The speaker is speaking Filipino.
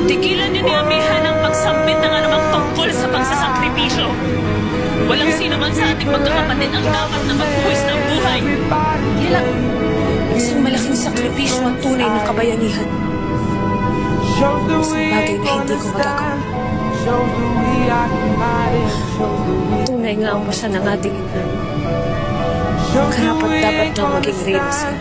Tigilan niyo ni Amihan ang pagsambit ng anumang tungkol sa pagsasakripisyo. Walang sino man sa ating magkakapatid ang dapat na magbuwis ng buhay. Isang malaking sakripisyo ang tunay na kabayanihan. Isang bagay na hindi ko magagawa. Tunay nga ang basa ng ating ina. Karapat dapat na maging reyna siya.